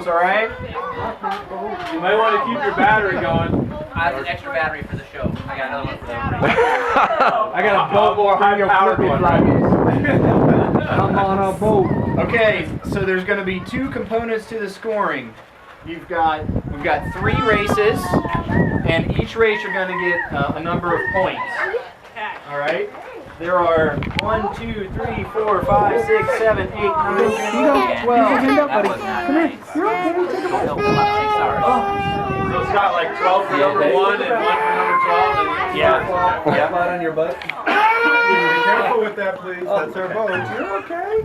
bubbles, all right? You might want to keep your battery going. I have an extra battery for the show. I got another one for the I got a boat more high-powered one. I'm on a boat. Okay, so there's going to be two components to the scoring. We've got 3 races, and each race you're going to get a number of points. All right. There are 1, 2, 3, 4, 5, 6, 7, 8, 9, 10, 11, 12. That was not nice. You're okay. Take a No, come on, say sorry. So it's got like 12 for number 1 and 1 for number 12. And flat on your butt. Be careful with that, please. That's our boat. You're okay.